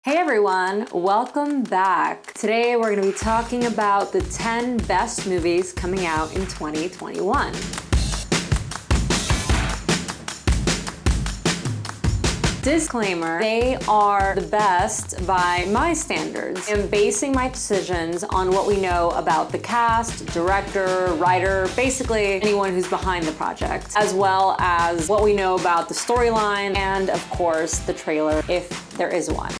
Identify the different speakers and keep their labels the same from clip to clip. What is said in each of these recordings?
Speaker 1: Hey everyone, welcome back. Today we're going to be talking about the 10 best movies coming out in 2021. Disclaimer, they are the best by my standards. I'm basing my decisions on what we know about the cast, director, writer, basically anyone who's behind the project, as well as what we know about the storyline and, of course, the trailer, if there is one.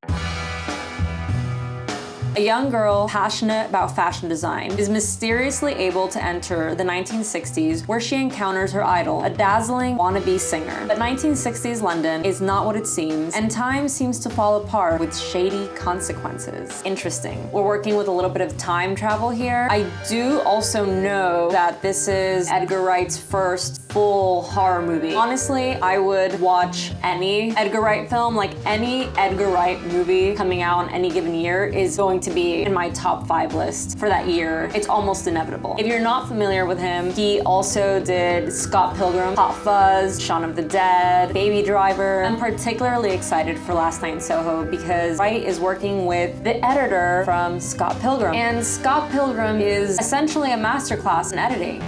Speaker 1: A young girl passionate about fashion design is mysteriously able to enter the 1960s where she encounters her idol, a dazzling wannabe singer. But 1960s London is not what it seems, and time seems to fall apart with shady consequences. Interesting. We're working with a little bit of time travel here. I do also know that this is Edgar Wright's first full horror movie. Honestly, I would watch any Edgar Wright film, like any Edgar Wright movie coming out on any given year is going to be in my top 5 list for that year. It's almost inevitable. If you're not familiar with him, he also did Scott Pilgrim, Hot Fuzz, Shaun of the Dead, Baby Driver. I'm particularly excited for Last Night in Soho because Wright is working with the editor from Scott Pilgrim. And Scott Pilgrim is essentially a masterclass in editing.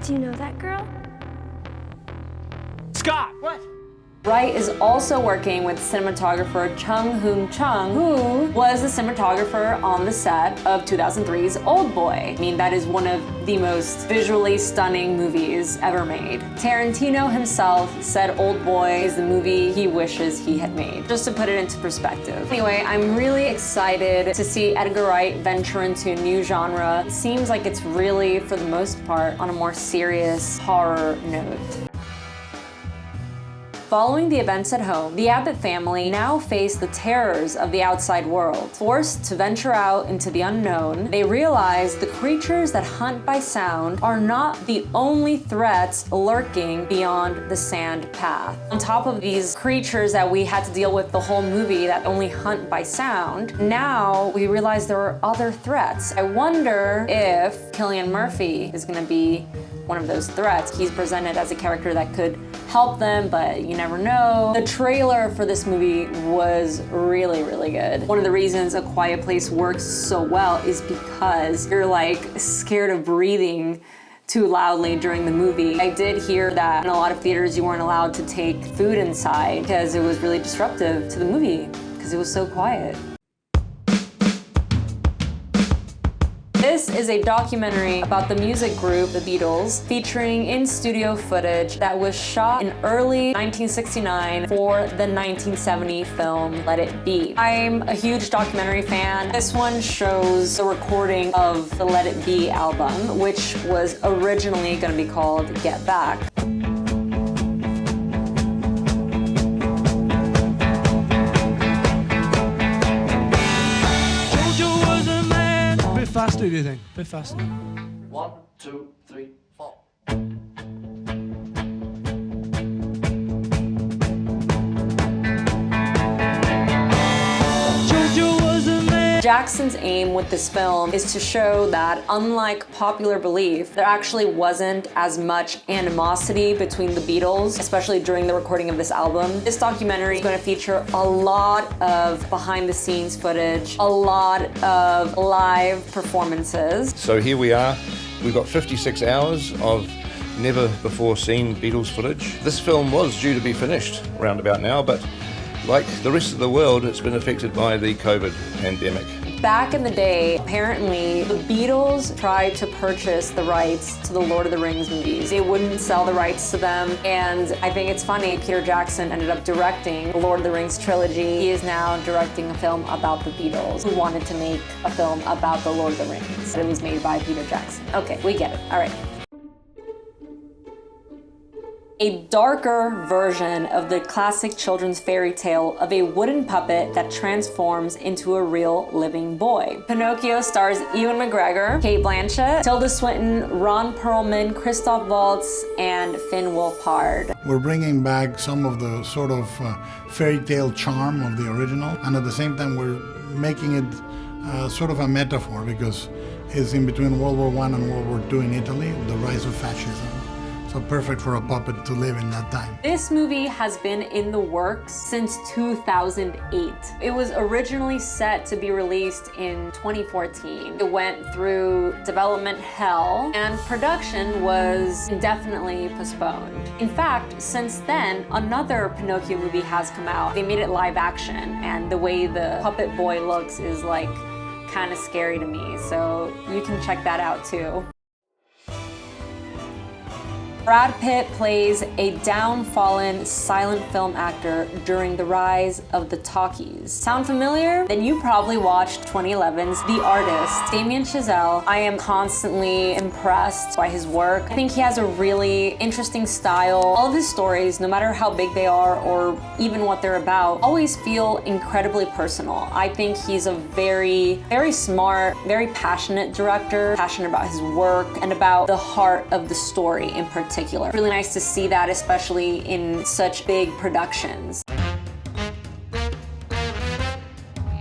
Speaker 2: Do you know that girl?
Speaker 3: Scott! What?
Speaker 1: Wright is also working with cinematographer Chung Hoon Chung, who was the cinematographer on the set of 2003's Old Boy. I mean, that is one of the most visually stunning movies ever made. Tarantino himself said Old Boy is the movie he wishes he had made, just to put it into perspective. Anyway, I'm really excited to see Edgar Wright venture into a new genre. It seems like it's really, for the most part, on a more serious horror note. Following the events at home, the Abbott family now face the terrors of the outside world. Forced to venture out into the unknown, they realize the creatures that hunt by sound are not the only threats lurking beyond the sand path. On top of these creatures that we had to deal with the whole movie that only hunt by sound, now we realize there are other threats. I wonder if Cillian Murphy is going to be one of those threats. He's presented as a character that could help them, but you never know. The trailer for this movie was really, really good. One of the reasons A Quiet Place works so well is because you're like scared of breathing too loudly during the movie. I did hear that in a lot of theaters you weren't allowed to take food inside because it was really disruptive to the movie because it was so quiet. This is a documentary about the music group, the Beatles, featuring in-studio footage that was shot in early 1969 for the 1970 film Let It Be. I'm a huge documentary fan. This one shows the recording of the Let It Be album, which was originally going to be called Get Back.
Speaker 3: Faster, do you think? A bit faster.
Speaker 4: 1, 2, 3, 4.
Speaker 1: Jackson's aim with this film is to show that, unlike popular belief, there actually wasn't as much animosity between the Beatles, especially during the recording of this album. This documentary is going to feature a lot of behind-the-scenes footage, a lot of live performances.
Speaker 5: So here we are. We've got 56 hours of never-before-seen Beatles footage. This film was due to be finished around about now, but like the rest of the world, it's been affected by the COVID pandemic.
Speaker 1: Back in the day, apparently, the Beatles tried to purchase the rights to the Lord of the Rings movies. They wouldn't sell the rights to them, and I think it's funny, Peter Jackson ended up directing the Lord of the Rings trilogy. He is now directing a film about the Beatles, who wanted to make a film about the Lord of the Rings. It was made by Peter Jackson. Okay, we get it. All right. A darker version of the classic children's fairy tale of a wooden puppet that transforms into a real living boy. Pinocchio stars Ewan McGregor, Cate Blanchett, Tilda Swinton, Ron Perlman, Christoph Waltz, and Finn Wolfhard.
Speaker 6: We're bringing back some of the sort of fairy tale charm of the original, and at the same time we're making it sort of a metaphor, because is in between World War I and World War II in Italy, the rise of fascism. So perfect for a puppet to live in that time.
Speaker 1: This movie has been in the works since 2008. It was originally set to be released in 2014. It went through development hell, and production was indefinitely postponed. In fact, since then, another Pinocchio movie has come out. They made it live action, and the way the puppet boy looks is like kind of scary to me, so you can check that out too. Brad Pitt plays a downfallen silent film actor during the rise of the talkies. Sound familiar? Then you probably watched 2011's The Artist. Damien Chazelle, I am constantly impressed by his work. I think he has a really interesting style. All of his stories, no matter how big they are or even what they're about, always feel incredibly personal. I think he's a very, very smart, very passionate director, passionate about his work and about the heart of the story in particular. Really nice to see that, especially in such big productions.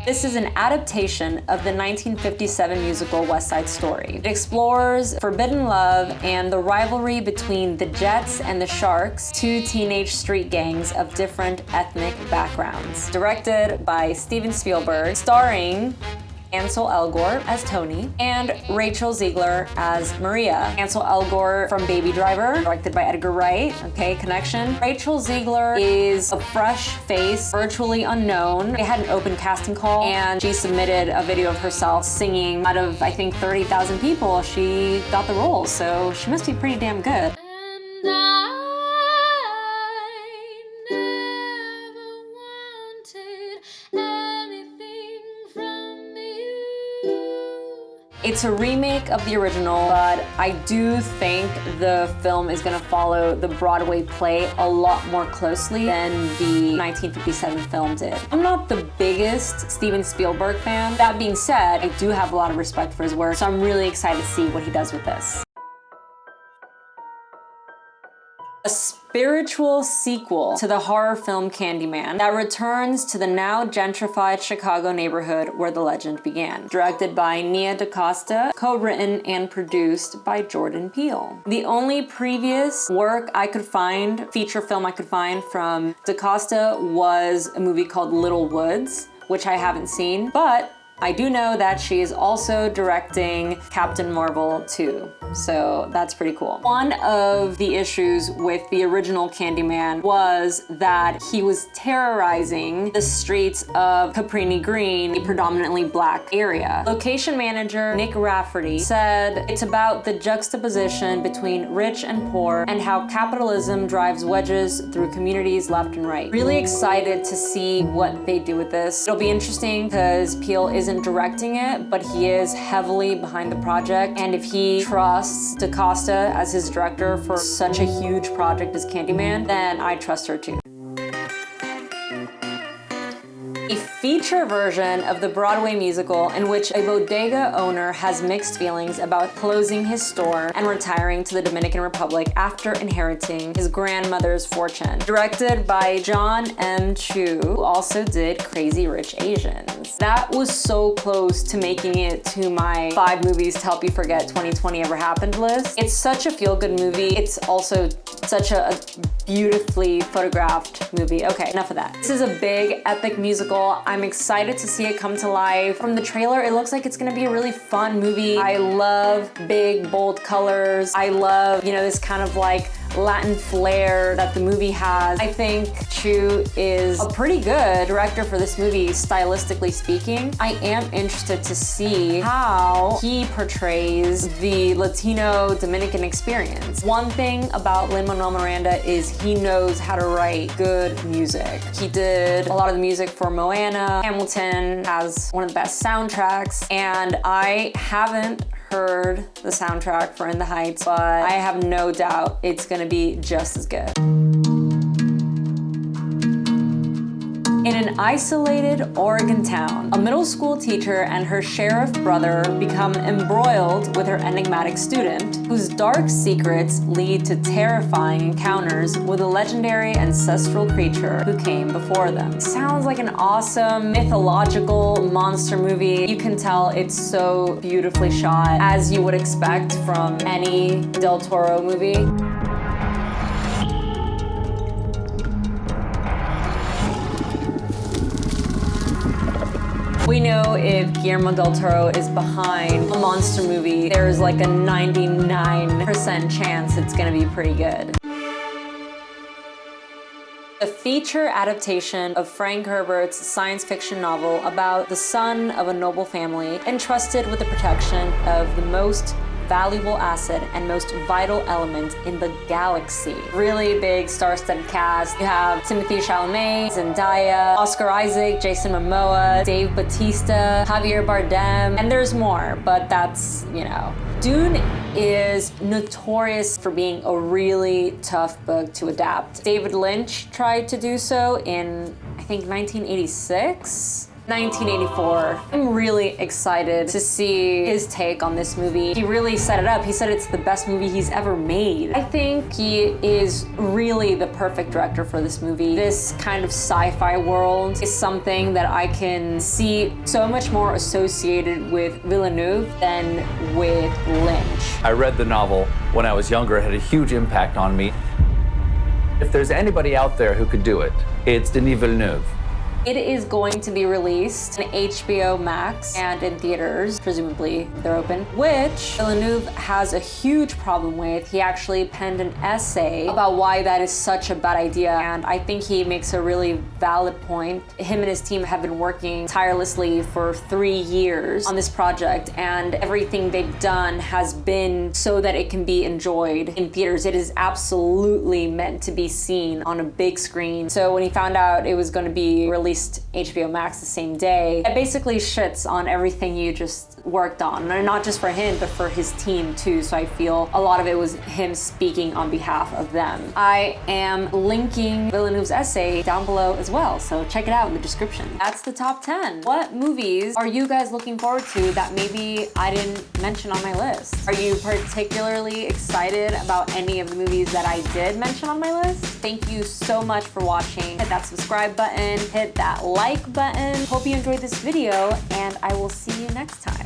Speaker 1: This is an adaptation of the 1957 musical West Side Story. It explores forbidden love and the rivalry between the Jets and the Sharks, two teenage street gangs of different ethnic backgrounds. Directed by Steven Spielberg, starring Ansel Elgort as Tony, and Rachel Ziegler as Maria. Ansel Elgort from Baby Driver, directed by Edgar Wright. Okay, connection. Rachel Ziegler is a fresh face, virtually unknown. They had an open casting call, and she submitted a video of herself singing. Out of, I think, 30,000 people, she got the role, so she must be pretty damn good. It's a remake of the original, but I do think the film is gonna follow the Broadway play a lot more closely than the 1957 film did. I'm not the biggest Steven Spielberg fan. That being said, I do have a lot of respect for his work, so I'm really excited to see what he does with this. A spiritual sequel to the horror film Candyman that returns to the now gentrified Chicago neighborhood where the legend began. Directed by Nia DaCosta, co-written and produced by Jordan Peele. The only previous work I could find, feature film I could find from DaCosta was a movie called Little Woods, which I haven't seen, but I do know that she is also directing Captain Marvel 2, so that's pretty cool. One of the issues with the original Candyman was that he was terrorizing the streets of Cabrini Green, a predominantly black area. Location manager Nick Rafferty said it's about the juxtaposition between rich and poor and how capitalism drives wedges through communities left and right. Really excited to see what they do with this. It'll be interesting because Peele isn't directing it, but he is heavily behind the project, and if he trusts DaCosta as his director for such a huge project as Candyman, then I trust her too. A feature version of the Broadway musical in which a bodega owner has mixed feelings about closing his store and retiring to the Dominican Republic after inheriting his grandmother's fortune. Directed by John M. Chu, who also did Crazy Rich Asians. That was so close to making it to my 5 movies to help you forget 2020 ever happened list. It's such a feel-good movie. It's also such a beautifully photographed movie. Okay, enough of that. This is a big, epic musical. I'm excited to see it come to life. From the trailer, it looks like it's gonna be a really fun movie. I love big, bold colors. I love, this kind of like Latin flair that the movie has. I think Chu is a pretty good director for this movie, stylistically speaking. I am interested to see how he portrays the Latino Dominican experience. One thing about Lin-Manuel Miranda is he knows how to write good music. He did a lot of the music for Moana. Hamilton has one of the best soundtracks, and I haven't heard the soundtrack for In the Heights, but I have no doubt it's gonna be just as good. In an isolated Oregon town, a middle school teacher and her sheriff brother become embroiled with her enigmatic student, whose dark secrets lead to terrifying encounters with a legendary ancestral creature who came before them. Sounds like an awesome mythological monster movie. You can tell it's so beautifully shot, as you would expect from any Del Toro movie. We know if Guillermo del Toro is behind a monster movie, there's like a 99% chance it's gonna be pretty good. A feature adaptation of Frank Herbert's science fiction novel about the son of a noble family entrusted with the protection of the most valuable asset and most vital element in the galaxy. Really big star-studded cast. You have Timothée Chalamet, Zendaya, Oscar Isaac, Jason Momoa, Dave Bautista, Javier Bardem, and there's more, but that's, you know. Dune is notorious for being a really tough book to adapt. David Lynch tried to do so in, I think, 1986? 1984. I'm really excited to see his take on this movie. He really set it up. He said it's the best movie he's ever made. I think he is really the perfect director for this movie. This kind of sci-fi world is something that I can see so much more associated with Villeneuve than with Lynch.
Speaker 3: I read the novel when I was younger. It had a huge impact on me. If there's anybody out there who could do it, it's Denis Villeneuve.
Speaker 1: It is going to be released in HBO Max and in theaters, presumably they're open, which Villeneuve has a huge problem with. He actually penned an essay about why that is such a bad idea, and I think he makes a really valid point. Him and his team have been working tirelessly for 3 years on this project, and everything they've done has been so that it can be enjoyed in theaters. It is absolutely meant to be seen on a big screen. So when he found out it was going to be released HBO Max the same day, it basically shits on everything you just worked on, and not just for him, but for his team too. So I feel a lot of it was him speaking on behalf of them. I am linking Villeneuve's essay down below as well, so check it out in the description. That's the top 10. What movies are you guys looking forward to that maybe I didn't mention on my list? Are you particularly excited about any of the movies that I did mention on my list? Thank you so much for watching. Hit that subscribe button, hit that like button. Hope you enjoyed this video, and I will see you next time.